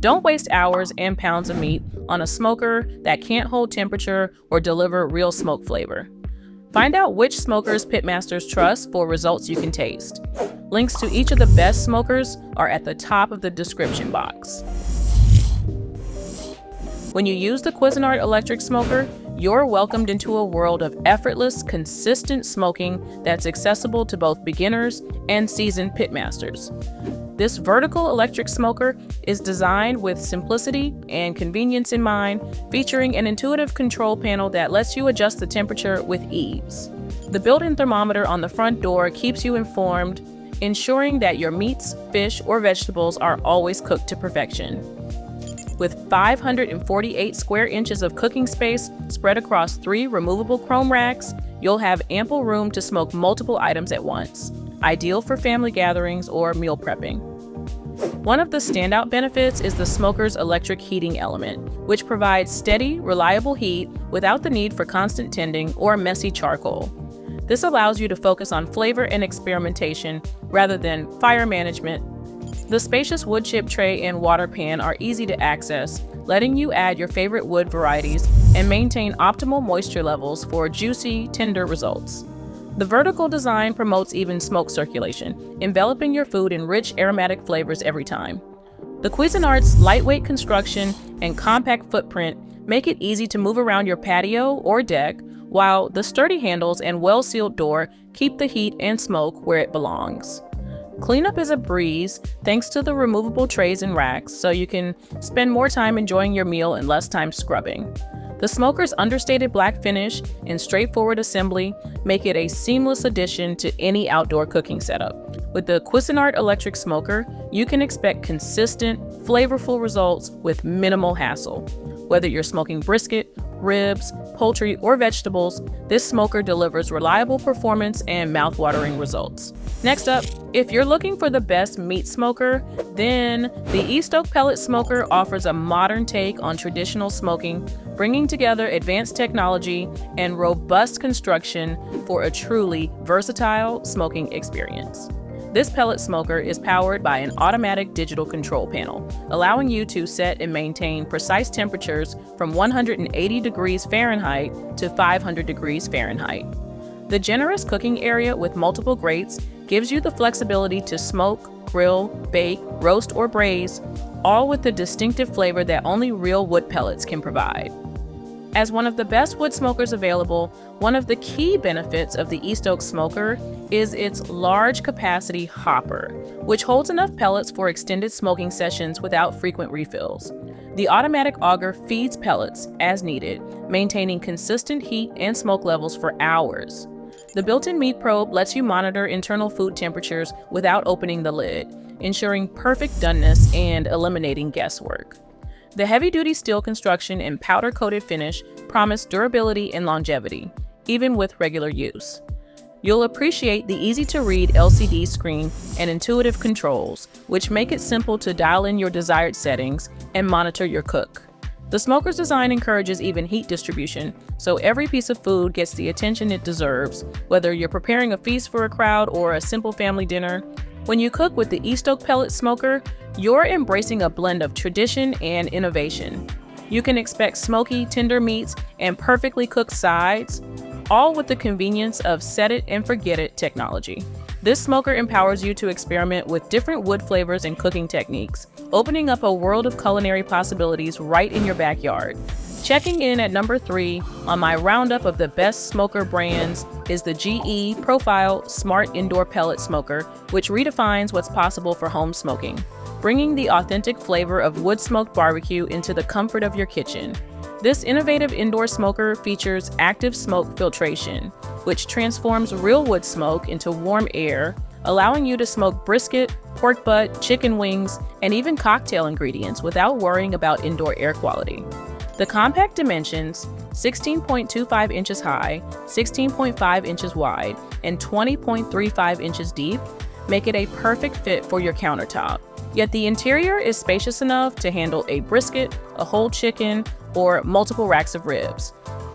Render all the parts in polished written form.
Don't waste hours and pounds of meat on a smoker that can't hold temperature or deliver real smoke flavor. Find out which smokers pitmasters trust for results you can taste. Links to each of the best smokers are at the top of the description box. When you use the Cuisinart electric smoker, you're welcomed into a world of effortless, consistent smoking that's accessible to both beginners and seasoned pitmasters. This vertical electric smoker is designed with simplicity and convenience in mind, featuring an intuitive control panel that lets you adjust the temperature with ease. The built-in thermometer on the front door keeps you informed, ensuring that your meats, fish, or vegetables are always cooked to perfection. With 548 square inches of cooking space spread across 3 removable chrome racks, you'll have ample room to smoke multiple items at once, ideal for family gatherings or meal prepping. One of the standout benefits is the smoker's electric heating element, which provides steady, reliable heat without the need for constant tending or messy charcoal. This allows you to focus on flavor and experimentation rather than fire management. The spacious wood chip tray and water pan are easy to access, letting you add your favorite wood varieties and maintain optimal moisture levels for juicy, tender results. The vertical design promotes even smoke circulation, enveloping your food in rich aromatic flavors every time. The Cuisinart's lightweight construction and compact footprint make it easy to move around your patio or deck, while the sturdy handles and well-sealed door keep the heat and smoke where it belongs. Cleanup is a breeze thanks to the removable trays and racks, so you can spend more time enjoying your meal and less time scrubbing. The smoker's understated black finish and straightforward assembly make it a seamless addition to any outdoor cooking setup. With the Cuisinart electric smoker, you can expect consistent, flavorful results with minimal hassle. Whether you're smoking brisket, ribs, poultry, or vegetables, this smoker delivers reliable performance and mouth-watering results. Next up, if you're looking for the best meat smoker, then the E-Stoke pellet smoker offers a modern take on traditional smoking, bringing together advanced technology and robust construction for a truly versatile smoking experience. This pellet smoker is powered by an automatic digital control panel, allowing you to set and maintain precise temperatures from 180 degrees Fahrenheit to 500 degrees Fahrenheit. The generous cooking area with multiple grates gives you the flexibility to smoke, grill, bake, roast, or braise, all with the distinctive flavor that only real wood pellets can provide. As one of the best wood smokers available, one of the key benefits of the E-Stoke smoker is its large capacity hopper, which holds enough pellets for extended smoking sessions without frequent refills. The automatic auger feeds pellets as needed, maintaining consistent heat and smoke levels for hours. The built-in meat probe lets you monitor internal food temperatures without opening the lid, ensuring perfect doneness and eliminating guesswork. The heavy-duty steel construction and powder-coated finish promise durability and longevity, even with regular use. You'll appreciate the easy-to-read LCD screen and intuitive controls, which make it simple to dial in your desired settings and monitor your cook. The smoker's design encourages even heat distribution, so every piece of food gets the attention it deserves, whether you're preparing a feast for a crowd or a simple family dinner. When you cook with the E-Stoke pellet smoker, you're embracing a blend of tradition and innovation. You can expect smoky, tender meats and perfectly cooked sides, all with the convenience of set-it-and-forget-it technology. This smoker empowers you to experiment with different wood flavors and cooking techniques, opening up a world of culinary possibilities right in your backyard. Checking in at number 3 on my roundup of the best smoker brands is the GE Profile Smart Indoor Pellet Smoker, which redefines what's possible for home smoking, bringing the authentic flavor of wood-smoked barbecue into the comfort of your kitchen. This innovative indoor smoker features active smoke filtration, which transforms real wood smoke into warm air, allowing you to smoke brisket, pork butt, chicken wings, and even cocktail ingredients without worrying about indoor air quality. The compact dimensions, 16.25 inches high, 16.5 inches wide, and 20.35 inches deep, make it a perfect fit for your countertop. Yet the interior is spacious enough to handle a brisket, a whole chicken, or multiple racks of ribs.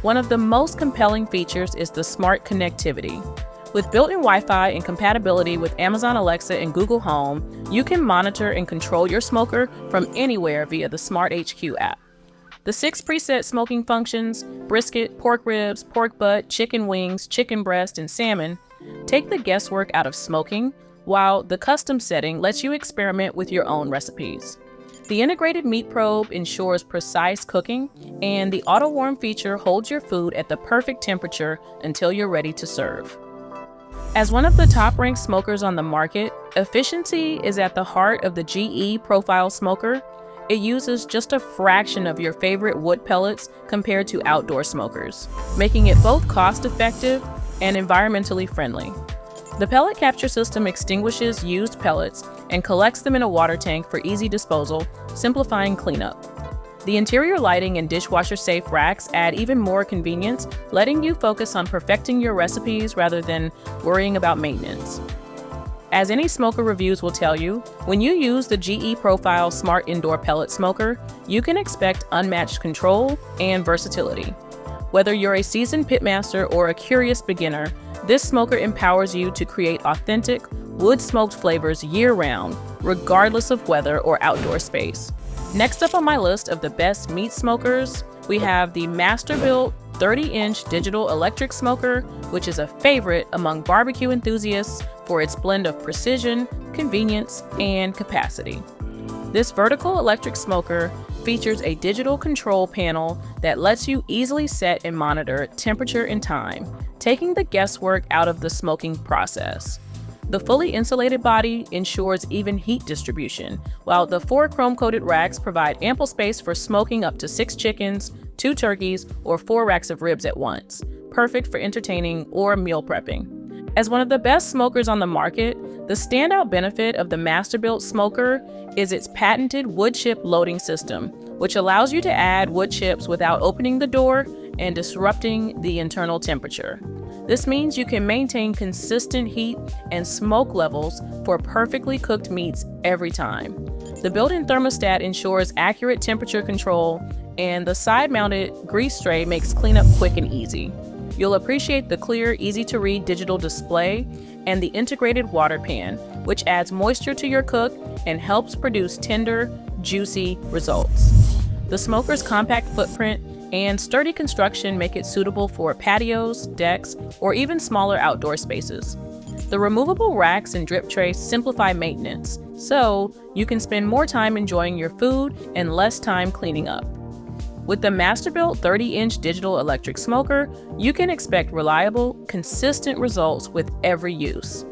One of the most compelling features is the smart connectivity. With built-in Wi-Fi and compatibility with Amazon Alexa and Google Home, you can monitor and control your smoker from anywhere via the Smart HQ app. The 6 preset smoking functions, brisket, pork ribs, pork butt, chicken wings, chicken breast, and salmon, take the guesswork out of smoking, while the custom setting lets you experiment with your own recipes. The integrated meat probe ensures precise cooking, and the auto-warm feature holds your food at the perfect temperature until you're ready to serve. As one of the top-ranked smokers on the market, efficiency is at the heart of the GE Profile Smoker. It uses just a fraction of your favorite wood pellets compared to outdoor smokers, making it both cost-effective and environmentally friendly. The pellet capture system extinguishes used pellets and collects them in a water tank for easy disposal, simplifying cleanup. The interior lighting and dishwasher-safe racks add even more convenience, letting you focus on perfecting your recipes rather than worrying about maintenance. As any smoker reviews will tell you, when you use the GE Profile Smart Indoor Pellet Smoker, you can expect unmatched control and versatility. Whether you're a seasoned pitmaster or a curious beginner, this smoker empowers you to create authentic, wood-smoked flavors year-round, regardless of weather or outdoor space. Next up on my list of the best meat smokers, we have the Masterbuilt 30-inch digital electric smoker, which is a favorite among barbecue enthusiasts for its blend of precision, convenience, and capacity. This vertical electric smoker features a digital control panel that lets you easily set and monitor temperature and time, taking the guesswork out of the smoking process. The fully insulated body ensures even heat distribution, while the 4 chrome-coated racks provide ample space for smoking up to 6 chickens, 2 turkeys, or 4 racks of ribs at once, perfect for entertaining or meal prepping. As one of the best smokers on the market, the standout benefit of the Masterbuilt smoker is its patented wood chip loading system, which allows you to add wood chips without opening the door and disrupting the internal temperature. This means you can maintain consistent heat and smoke levels for perfectly cooked meats every time. The built-in thermostat ensures accurate temperature control, and the side-mounted grease tray makes cleanup quick and easy. You'll appreciate the clear, easy-to-read digital display and the integrated water pan, which adds moisture to your cook and helps produce tender, juicy results. The smoker's compact footprint and sturdy construction make it suitable for patios, decks, or even smaller outdoor spaces. The removable racks and drip trays simplify maintenance, so you can spend more time enjoying your food and less time cleaning up. With the Masterbuilt 30-inch digital electric smoker, you can expect reliable, consistent results with every use.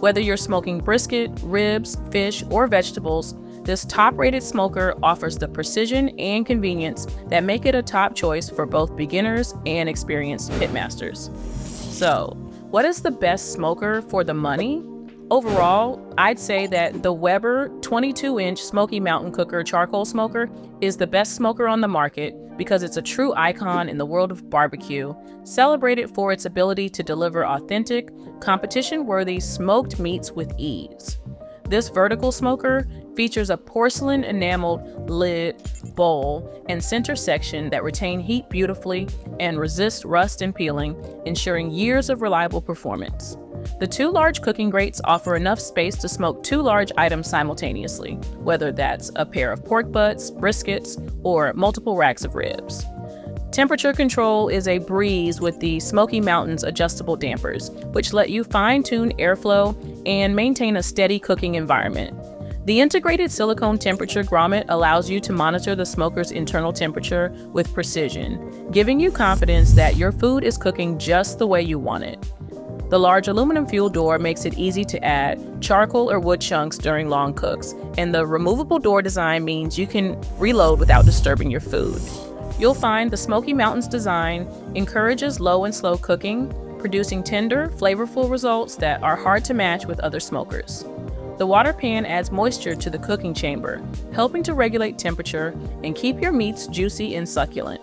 Whether you're smoking brisket, ribs, fish, or vegetables, this top-rated smoker offers the precision and convenience that make it a top choice for both beginners and experienced pitmasters. So, what is the best smoker for the money? Overall, I'd say that the Weber 22-inch Smoky Mountain Cooker charcoal smoker is the best smoker on the market because it's a true icon in the world of barbecue, celebrated for its ability to deliver authentic, competition-worthy smoked meats with ease. This vertical smoker features a porcelain enameled lid, bowl, and center section that retain heat beautifully and resist rust and peeling, ensuring years of reliable performance. The 2 large cooking grates offer enough space to smoke 2 large items simultaneously, whether that's a pair of pork butts, briskets, or multiple racks of ribs. Temperature control is a breeze with the Smoky Mountain's adjustable dampers, which let you fine-tune airflow and maintain a steady cooking environment. The integrated silicone temperature grommet allows you to monitor the smoker's internal temperature with precision, giving you confidence that your food is cooking just the way you want it. The large aluminum fuel door makes it easy to add charcoal or wood chunks during long cooks, and the removable door design means you can reload without disturbing your food. You'll find the Smoky Mountain's design encourages low and slow cooking, producing tender, flavorful results that are hard to match with other smokers. The water pan adds moisture to the cooking chamber, helping to regulate temperature and keep your meats juicy and succulent.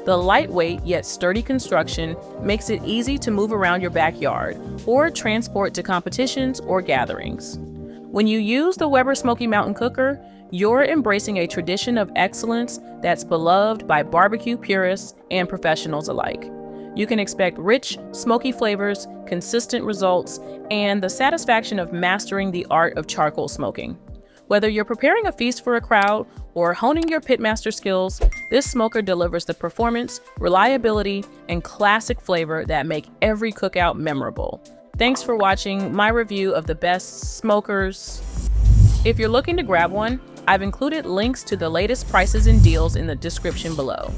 The lightweight yet sturdy construction makes it easy to move around your backyard or transport to competitions or gatherings. When you use the Weber Smoky Mountain Cooker, you're embracing a tradition of excellence that's beloved by barbecue purists and professionals alike. You can expect rich, smoky flavors, consistent results, and the satisfaction of mastering the art of charcoal smoking. Whether you're preparing a feast for a crowd or honing your pitmaster skills, this smoker delivers the performance, reliability, and classic flavor that make every cookout memorable. Thanks for watching my review of the best smokers. If you're looking to grab one, I've included links to the latest prices and deals in the description below.